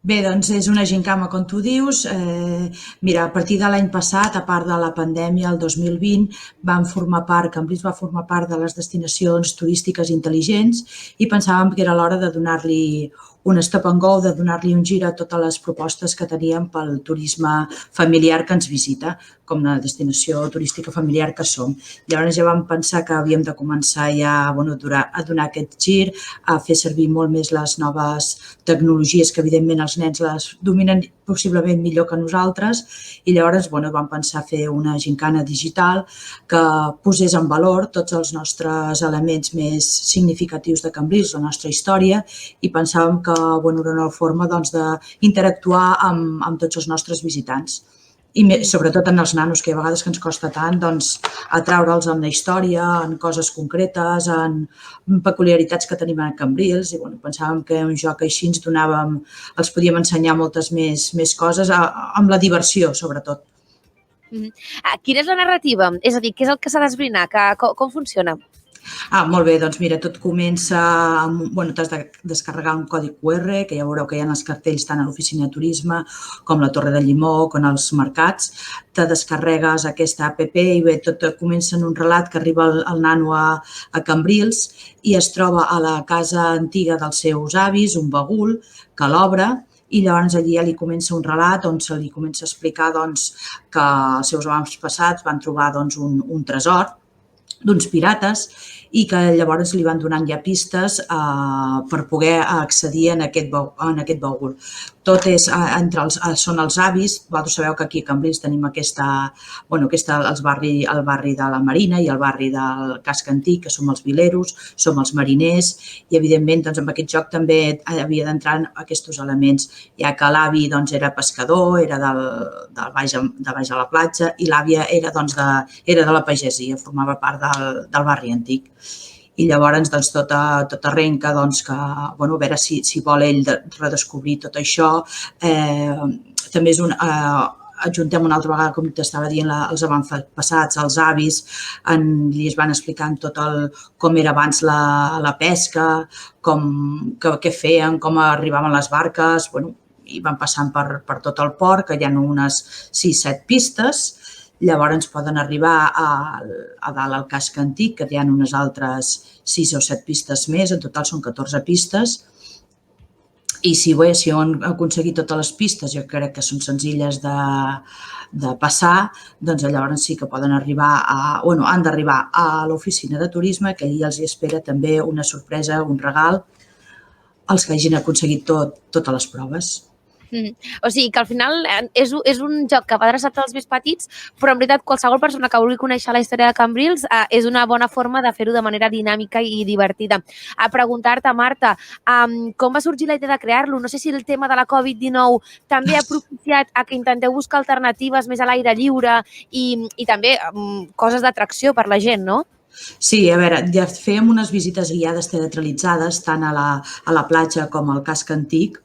Bé, doncs és una gincama, com tu dius. Mira, a partir de l'any passat, a part de la pandèmia, el 2020, Cambrils va formar part de les destinacions turístiques intel·ligents i pensàvem que era l'hora de donar-li un stop and go, de donar-li un gir a totes les propostes que teníem pel turisme familiar que ens visita, com la destinació turística familiar que som. Llavors ja vam pensar que havíem de començar ja a donar aquest gir, a fer servir molt més les noves tecnologies que evidentment els nens les dominen possiblement millor que nosaltres, i llavors vam pensar fer una gincana digital que posés en valor tots els nostres elements més significatius de Cambrils, la nostra història, i pensàvem que era una forma d'interactuar amb tots els nostres visitants. I sobretot en els nanos, que a vegades que ens costa tant atraure'ls en la història, en coses concretes, en peculiaritats que tenim a Cambrils, i pensàvem que un joc així els podíem ensenyar moltes més coses, amb la diversió, sobretot. Quina és la narrativa? És a dir, què és el que s'ha d'esbrinar? Com funciona? Molt bé, doncs mira, tot comença amb... T'has de descarregar un codi QR, que ja veureu que hi ha els cartells tant a l'oficina de turisme com la Torre del Llimó, com als mercats. Te descarregues aquesta app i bé, tot comença en un relat que arriba el nano a Cambrils i es troba a la casa antiga dels seus avis, un bagul, que l'obre, i llavors allí ja li comença un relat on se li comença a explicar que els seus avantpassats van trobar un tresor d'uns pirates i que llavors li van donant ja pistes per poder accedir en aquest bagul. Tot és són els avis. Vosaltres sabeu que aquí a Cambrils tenim el barri de la Marina i el barri del Casc Antic, que som els vileros, som els mariners, i evidentment en aquest joc també havia d'entrar aquests elements, ja que l'avi era pescador, era de baix a la platja, i l'àvia era de la pagesia, formava part del barri antic. I llavors tot arrenca que, a veure si vol ell redescobrir tot això. També ajuntem una altra vegada, com t'estava dient, els avantpassats, els avis, li van explicant com era abans la pesca, què feien, com arribaven les barques, i van passant per tot el port, que hi ha unes 6-7 pistes. Llavors poden arribar a dalt al Casc Antic, que hi ha unes altres 6 o 7 pistes més, en total són 14 pistes. I si han aconseguit totes les pistes, jo crec que són senzilles de passar, doncs llavors sí que poden arribar han d'arribar a l'oficina de turisme, que allí els espera també una sorpresa, un regal, als que hagin aconseguit totes les proves. O sigui que al final és un joc que va adreçat als més petits, però en veritat qualsevol persona que vulgui conèixer la història de Cambrils és una bona forma de fer-ho de manera dinàmica i divertida. A preguntar-te, Marta, com va sorgir la idea de crear-lo? No sé si el tema de la Covid-19 també ha propiciat a que intenteu buscar alternatives més a l'aire lliure i també coses d'atracció per la gent, no? Sí, a veure, ja fèiem unes visites guiades teatralitzades tant a la platja com al Casc Antic,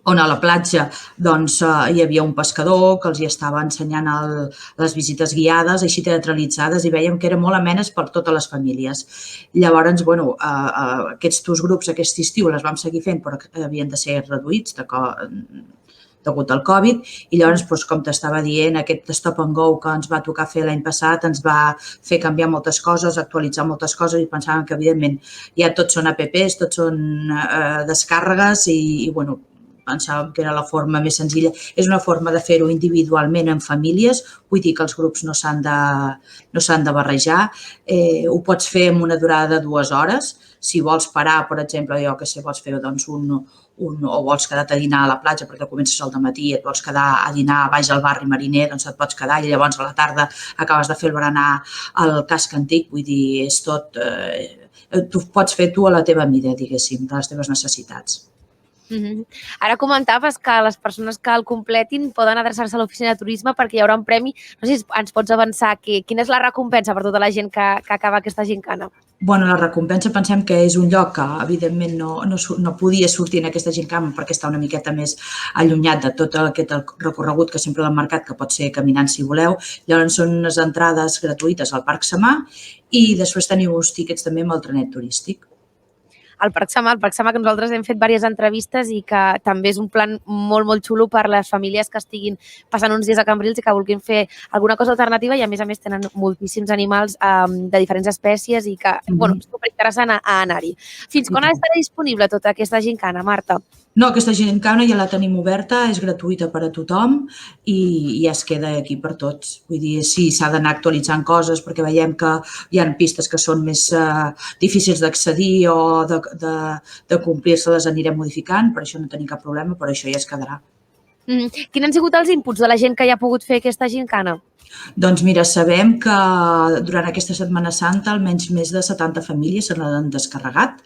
on a la platja hi havia un pescador que els hi estava ensenyant les visites guiades, així teatralitzades, i vèiem que eren molt amenes per totes les famílies. Llavors, aquests grups aquest estiu les vam seguir fent, però havien de ser reduïts degut al Covid, i llavors, com t'estava dient, aquest stop and go que ens va tocar fer l'any passat ens va fer canviar moltes coses, actualitzar moltes coses, i pensàvem que, evidentment, ja tots són apps, tots són descàrregues, i pensàvem que era la forma més senzilla. És una forma de fer-ho individualment en famílies, vull dir que els grups no s'han de barrejar. Ho pots fer en una durada de 2 hores. Si vols parar, per exemple, vols fer o vols quedar-te a dinar a la platja perquè comences al dematí i et vols quedar a dinar baix al barri mariner, doncs et pots quedar i llavors a la tarda acabes de fer el berenar al Casc Antic. Vull dir, és tot... Tu pots fer tu a la teva mida, diguéssim, de les teves necessitats. Ara comentaves que les persones que el completin poden adreçar-se a l'oficina de turisme perquè hi haurà un premi. No sé si ens pots avançar quina és la recompensa per tota la gent que acaba aquesta gincana. La recompensa pensem que és un lloc que evidentment no podia sortir en aquesta gincana perquè està una miqueta més allunyat de tot aquest recorregut que sempre l'han marcat, que pot ser caminant si voleu. Llavors són unes entrades gratuïtes al Parc Samà i després teniu uns tíquets també amb el trenet turístic. al Parc Samà, que nosaltres hem fet diverses entrevistes i que també és un plan molt, molt xulo per les famílies que estiguin passant uns dies a Cambrils i que vulguin fer alguna cosa alternativa i a més tenen moltíssims animals de diferents espècies i que, bueno, és superinteressant a anar-hi. Fins quan estarà disponible tota aquesta gincana, Marta? No, aquesta gincana ja la tenim oberta, és gratuïta per a tothom i ja es queda aquí per tots. Vull dir, sí, s'ha d'anar actualitzant coses perquè veiem que hi ha pistes que són més difícils d'accedir o de complir-se, les anirem modificant, per això no tenim cap problema, però això ja es quedarà. Quins han sigut els inputs de la gent que ja ha pogut fer aquesta gincana? Doncs mira, sabem que durant aquesta Setmana Santa almenys més de 70 famílies se l'han descarregat.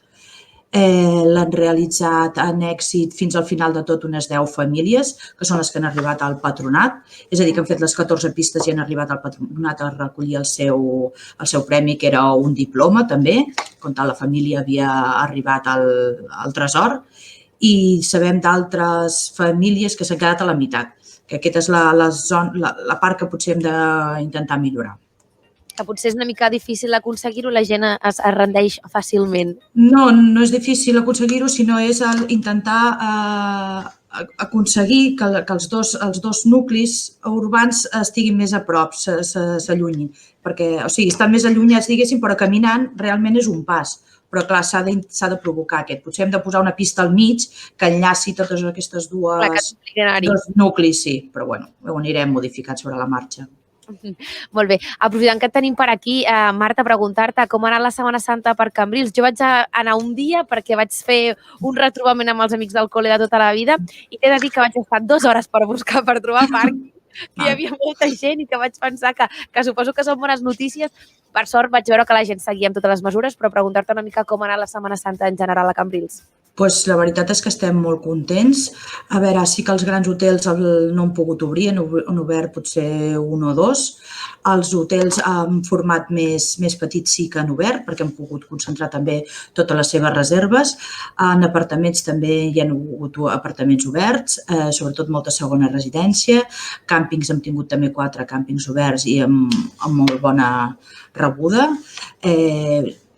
L'han realitzat en èxit fins al final de tot unes 10 famílies, que són les que han arribat al patronat. És a dir, que han fet les 14 pistes i han arribat al patronat a recollir el seu premi, que era un diploma també, com tal la família havia arribat al tresor. I sabem d'altres famílies que s'han quedat a la meitat, que aquesta és la part que potser hem d'intentar millorar. Que potser és una mica difícil aconseguir-ho, la gent es rendeix fàcilment. No, no és difícil aconseguir-ho, sinó és intentar aconseguir que els dos nuclis urbans estiguin més a prop, s'allunyin. Perquè, o sigui, estan més allunyats, diguéssim, però caminant realment és un pas. Però, clar, s'ha de provocar aquest. Potser hem de posar una pista al mig que enllaci totes aquestes dos nuclis, sí. Però, bueno, ho anirem modificant sobre la marxa. Molt bé. Aprofitant que et tenim per aquí, Marta, preguntar-te com ha anat la Setmana Santa per Cambrils. Jo vaig anar un dia perquè vaig fer un retrobament amb els amics del col·le de tota la vida i t'he de dir que vaig estar 2 hores per trobar parc, que hi havia molta gent i que vaig pensar que suposo que són bones notícies. Per sort vaig veure que la gent seguia amb totes les mesures, però preguntar-te una mica com ha anat la Setmana Santa en general a Cambrils. Doncs la veritat és que estem molt contents. A veure, sí que els grans hotels no han pogut obrir, han obert potser 1 o 2. Els hotels en format més petit sí que han obert perquè han pogut concentrar també totes les seves reserves. En apartaments també hi ha hagut apartaments oberts, sobretot molta segona residència. Càmpings hem tingut també 4 càmpings oberts i amb molt bona rebuda.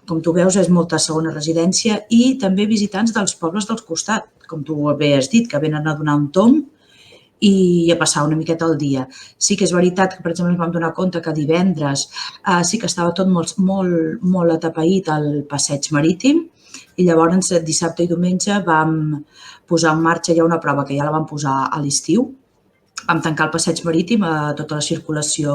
Com tu veus, és molta segona residència i també visitants dels pobles del costat, com tu bé has dit, que venen a donar un tomb i a passar una miqueta el dia. Sí que és veritat que, per exemple, ens vam donar compte que divendres sí que estava tot molt atapeït al passeig marítim i llavors dissabte i diumenge vam posar en marxa ja una prova que ja la vam posar a l'estiu. Vam tancar el passeig marítim a tota la circulació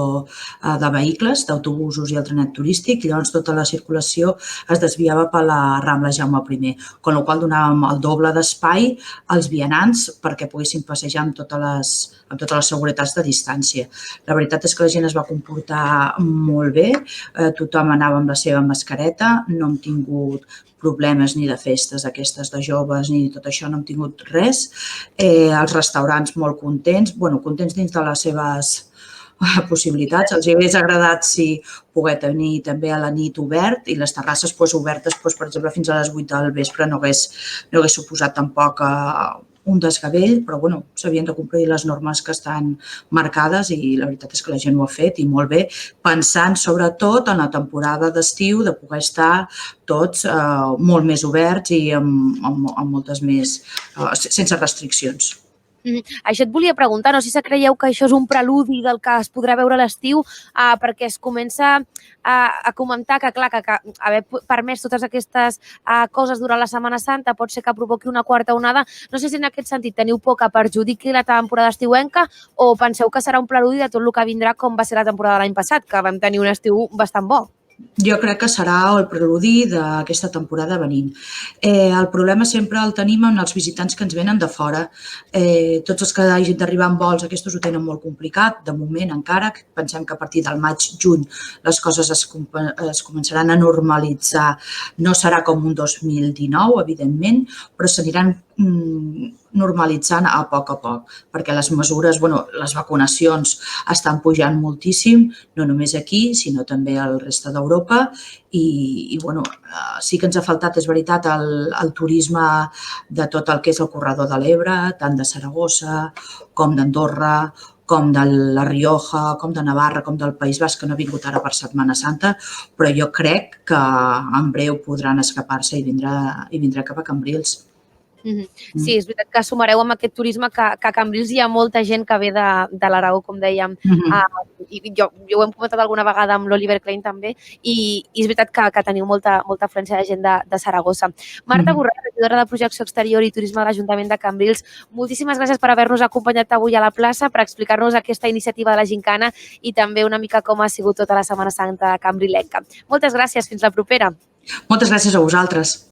de vehicles, d'autobusos i el trenet turístic, i llavors tota la circulació es desviava per la Rambla Jaume I, amb la qual cosa donàvem el doble d'espai als vianants perquè poguessin passejar amb totes les seguretats de distància. La veritat és que la gent es va comportar molt bé, tothom anava amb la seva mascareta, no hem tingut problemes ni de festes aquestes de joves ni tot això, no hem tingut res. Els restaurants molt contents, contents dins de les seves possibilitats. Els hagués agradat poder tenir també a la nit obert i les terrasses obertes, per exemple, fins a les 8 del vespre no hagués suposat tampoc un desgavell, però s'havien de complir les normes que estan marcades i la veritat és que la gent ho ha fet i molt bé, pensant sobretot en la temporada d'estiu de poder estar tots molt més oberts i amb moltes més, sense restriccions. Això et volia preguntar, no sé si creieu que això és un preludi del que es podrà veure a l'estiu, perquè es comença a comentar que, clar, que haver permès totes aquestes coses durant la Setmana Santa pot ser que provoqui una quarta onada. No sé si en aquest sentit teniu por que perjudiqui la temporada estiuenca o penseu que serà un preludi de tot el que vindrà com va ser la temporada de l'any passat, que vam tenir un estiu bastant bo. Jo crec que serà el preludi d'aquesta temporada venint. El problema sempre el tenim en els visitants que ens venen de fora. Tots els que hagin d'arribar en vols, aquests ho tenen molt complicat, de moment encara. Pensem que a partir del maig-juny les coses es començaran a normalitzar. No serà com un 2019, evidentment, però s'aniran normalitzant a poc, perquè les mesures, les vacunacions estan pujant moltíssim, no només aquí, sinó també al resta d'Europa i sí que ens ha faltat, és veritat, el turisme de tot el que és el corredor de l'Ebre, tant de Saragossa com d'Andorra com de la Rioja, com de Navarra, com del País Basc, que no ha vingut ara per Setmana Santa, però jo crec que en breu podran escapar-se i vindrà cap a Cambrils. Sí, és veritat que sumareu amb aquest turisme que a Cambrils hi ha molta gent que ve de l'Aragó, com dèiem. I jo ho hem comentat alguna vegada amb l'Oliver Klein també, i és veritat que teniu molta afluència de gent de Saragossa. Marta Borràs, regidora de Projecció Exterior i Turisme de l'Ajuntament de Cambrils, moltíssimes gràcies per haver-nos acompanyat avui a la plaça, per explicar-nos aquesta iniciativa de la Gincana i també una mica com ha sigut tota la Setmana Santa cambrilenca. Moltes gràcies, fins la propera. Moltes gràcies a vosaltres.